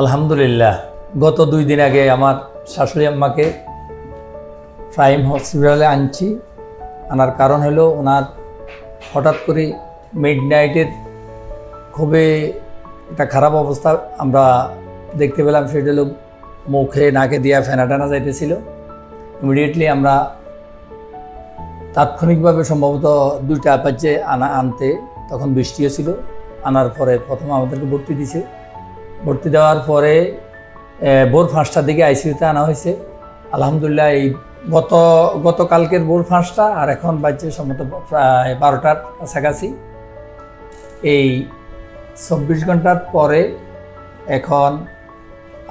আলহামদুলিল্লাহ, গত 2 দিন আগে আমার শাশুড়ি আম্মাকে প্রাইম হসপিটালে আনছি। আনার কারণ হলো ওনার হঠাৎ করে মিডনাইটের খুবই একটা খারাপ অবস্থা আমরা দেখতে পেলাম। সেটা হলো মুখে নাকে দিয়া ফেনা টানা যাইতেছিল। ইমিডিয়েটলি আমরা তাৎক্ষণিকভাবে সম্ভবত 2টা বাজে আনতে, তখন বৃষ্টিও ছিল। আনার পরে প্রথমে আমাদেরকে ভর্তি দিছে। ভর্তি দেওয়ার পরে ভোর 5টার দিকে আইসিইউতে আনা হয়েছে। আলহামদুলিল্লাহ, এই গতকালকের ভোর 5টা আর এখন বাজছে সম্ভবত প্রায় 12টার কাছাকাছি। এই 24 ঘন্টার পরে এখন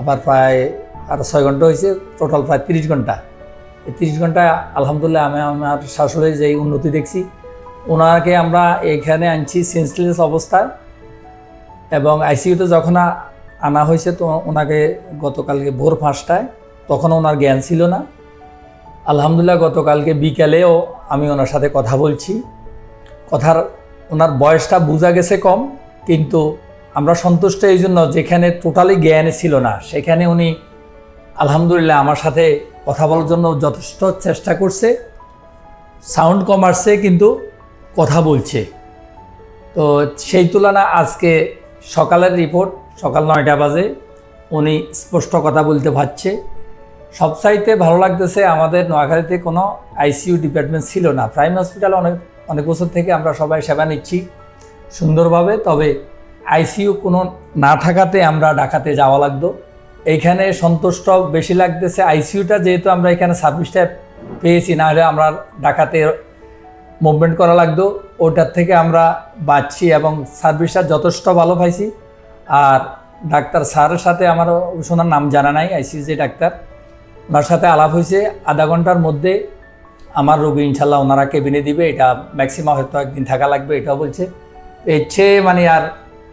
আবার প্রায় আরও 6 ঘন্টা হয়েছে, টোটাল প্রায় 30 ঘন্টা। এই 30 ঘন্টায় আলহামদুলিল্লাহ আমি আমার শাশুড়ির যেই উন্নতি দেখছি। ওনাকে আমরা এখানে আনছি সেন্সলেস অবস্থায়, এবং আইসিইউতে যখন আনা হয়েছে তো ওনাকে গতকালকে ভোর 5টায়, তখন ওনার জ্ঞান ছিল না। আলহামদুলিল্লাহ গতকালকে বিকালেও আমি ওনার সাথে কথা বলছি। ওনার বয়সটা বোঝা গেছে কম, কিন্তু আমরা সন্তুষ্ট এই জন্য, যেখানে টোটালি জ্ঞান ছিল না সেখানে উনি আলহামদুলিল্লাহ আমার সাথে কথা বলার জন্য যথেষ্ট চেষ্টা করছে। সাউন্ড কম আসছে কিন্তু কথা বলছে। তো সেই তুলনা আজকে সকালের রিপোর্ট, সকাল 9টা বাজে উনি স্পষ্ট কথা বলতে পারছে। সবচাইতে ভালো লাগতেছে, আমাদের নোয়াখালীতে কোনো আইসিইউ ডিপার্টমেন্ট ছিল না। প্রাইম হসপিটালে অনেক বছর থেকে আমরা সবাই সেবা নিচ্ছি সুন্দরভাবে, তবে আইসিইউ কোনো না থাকাতে আমরা ঢাকাতে যাওয়া লাগতো। এইখানে সন্তুষ্ট বেশি লাগতেছে আইসিইউটা, যেহেতু আমরা এখানে সার্ভিসটা পেয়েছি, না হলে আমরা ঢাকাতে মুভমেন্ট করা লাগতো। ওটার থেকে আমরা বাঁচছি এবং সার্ভিসটা যথেষ্ট ভালো পাইছি। আর ডাক্তার স্যারের সাথে আমার ওনার নাম জানা নাই, আইসিইউ যে ডাক্তার, ওনার সাথে আলাপ হয়েছে। আধা ঘন্টার মধ্যে আমার রোগী ইনশাল্লাহ ওনারা কেবিনে দিবে। এটা ম্যাক্সিমাম হয়তো একদিন থাকা লাগবে, এটাও বলছে। এর চেয়ে মানে আর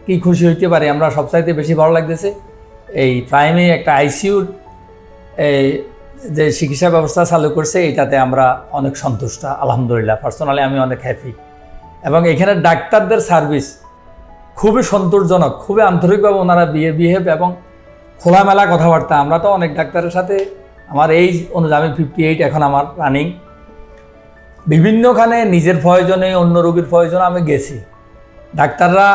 কি খুশি হইতে পারে। আমরা সবচাইতে বেশি ভালো লাগতেছে এই প্রাইমে একটা আইসিইউর যে চিকিৎসা ব্যবস্থা চালু করছে, এটাতে আমরা অনেক সন্তুষ্ট আলহামদুলিল্লাহ। পার্সোনালি আমি অনেক হ্যাপি, এবং এখানে ডাক্তারদের সার্ভিস খুবই সন্তোষজনক, খুবই আন্তরিকভাবে ওনারা বিহেভ এবং খোলামেলা কথাবার্তা। আমরা তো অনেক ডাক্তারের সাথে, আমার এইজ অনুযায়ী আমি 58, এখন আমার রানিং, বিভিন্নখানে নিজের প্রয়োজনে অন্য রোগীর প্রয়োজনে আমি গেছি। ডাক্তাররা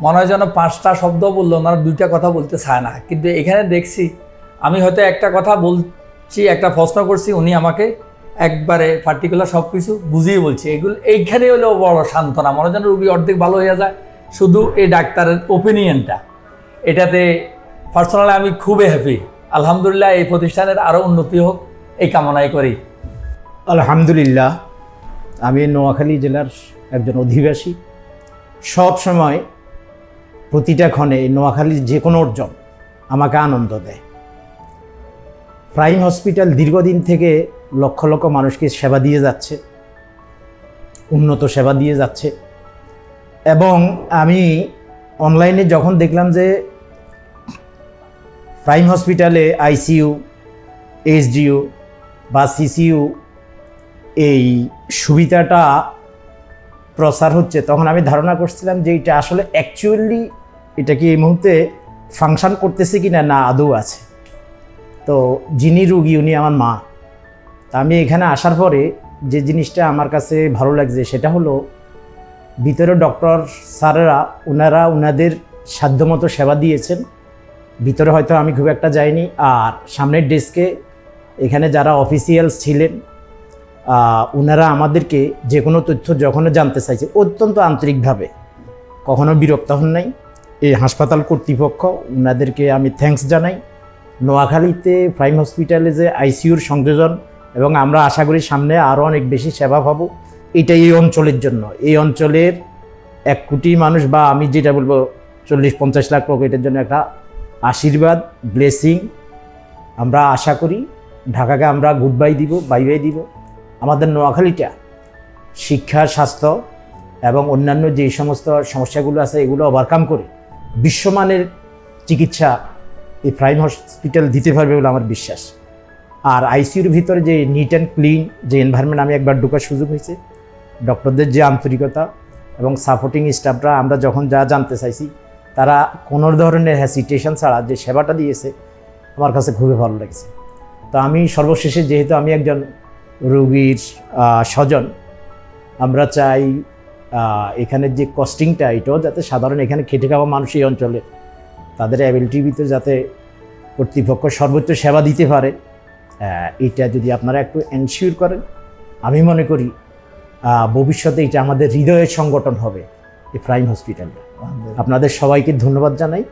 মনে হয় যেন 5টা শব্দ বললো, ওনারা 2টা কথা বলতে চায় না। কিন্তু এখানে দেখছি আমি হয়তো একটা কথা বলছি, একটা প্রশ্ন করছি, উনি আমাকে একবারে পার্টিকুলার সব কিছু বুঝিয়ে বলছে। এইখানে হলেও বড় সান্ত্বনা, মনে হয় যেন রোগী অর্ধেক ভালো হয়ে যায় শুধু এই ডাক্তারের ওপিনিয়নটা। এটাতে পার্সোনালি আমি খুবই হ্যাপি। আলহামদুলিল্লাহ, এই প্রতিষ্ঠানের আরও উন্নতি হোক এই কামনাই করি। আলহামদুলিল্লাহ, আমি নোয়াখালী জেলার একজন অধিবাসী। সব সময় প্রতিটা ক্ষণে নোয়াখালীর যে কোনো অর্জন আমাকে আনন্দ দেয়। প্রাইম হসপিটাল দীর্ঘদিন থেকে লক্ষ লক্ষ মানুষকে সেবা দিয়ে যাচ্ছে, উন্নত সেবা দিয়ে যাচ্ছে। এবং আমি অনলাইনে যখন দেখলাম যে প্রাইম হসপিটালে আইসিইউ, এইচডিইউ বা সিসিইউ এই সুবিধাটা প্রচার হচ্ছে, তখন আমি ধারণা করছিলাম যে এটা আসলে অ্যাকচুয়ালি এটা কি এই মুহূর্তে ফাংশন করতেছে কি না আদৌ আছে। তো যিনি রুগী উনি আমার মা। তা আমি এখানে আসার পরে যে জিনিসটা আমার কাছে ভালো লাগছে সেটা হলো, ভিতরে ডক্টর স্যারেরা ওনাদের সাধ্যমতো সেবা দিয়েছেন। ভিতরে হয়তো আমি খুব একটা যাইনি। আর সামনের ডেস্কে এখানে যারা অফিসিয়ালস ছিলেন, ওনারা আমাদেরকে যে কোনো তথ্য যখনও জানতে চাইছে অত্যন্ত আন্তরিকভাবে, কখনো বিরক্ত হন নাই। এই হাসপাতাল কর্তৃপক্ষ, ওনাদেরকে আমি থ্যাঙ্কস জানাই। নোয়াখালীতে প্রাইম হসপিটালে যে আইসিইউর সংযোজন, এবং আমরা আশা করি সামনে আরও অনেক বেশি সেবা পাবো। এটা এই অঞ্চলের জন্য, এই অঞ্চলের 1 কোটি মানুষ, বা আমি যেটা বলবো 40-50 লাখ লোক, এটার জন্য একটা আশীর্বাদ, ব্লেসিং। আমরা আশা করি ঢাকাকে আমরা গুড বাই দিব, বাই বাই দিব। আমাদের নোয়াখালীটা শিক্ষা, স্বাস্থ্য এবং অন্যান্য যে সমস্ত সমস্যাগুলো আছে এগুলো ওভারকাম করে বিশ্বমানের চিকিৎসা এই প্রাইম হসপিটাল দিতে পারবে বলে আমার বিশ্বাস। আর আইসিইউর ভিতরে যে নিট অ্যান্ড ক্লিন যে এনভায়রনমেন্ট, আমি একবার ঢোকার সুযোগ হয়েছে, ডক্টরদের যে আন্তরিকতা এবং সাপোর্টিং স্টাফরা আমরা যখন যা জানতে চাইছি তারা কোনো ধরনের হ্যাসিটেশন ছাড়া যে সেবাটা দিয়েছে আমার কাছে খুবই ভালো লেগেছে। তো আমি সর্বশেষে, যেহেতু আমি একজন রোগীর স্বজন, আমরা চাই এখানের যে কস্টিংটা এটাও যাতে সাধারণ এখানে খেটে খাওয়া মানুষ এই অঞ্চলে তাদের অ্যাবিলিটির ভিতরে যাতে কর্তৃপক্ষ সর্বোচ্চ সেবা দিতে পারে, এটা যদি আপনারা একটু এনশিওর করেন, আমি মনে করি ভবিষ্যতে এটা আমাদের হৃদয়ের সংগঠন হবে এই প্রাইম হসপিটালটা। আপনাদের সবাইকে ধন্যবাদ জানাই।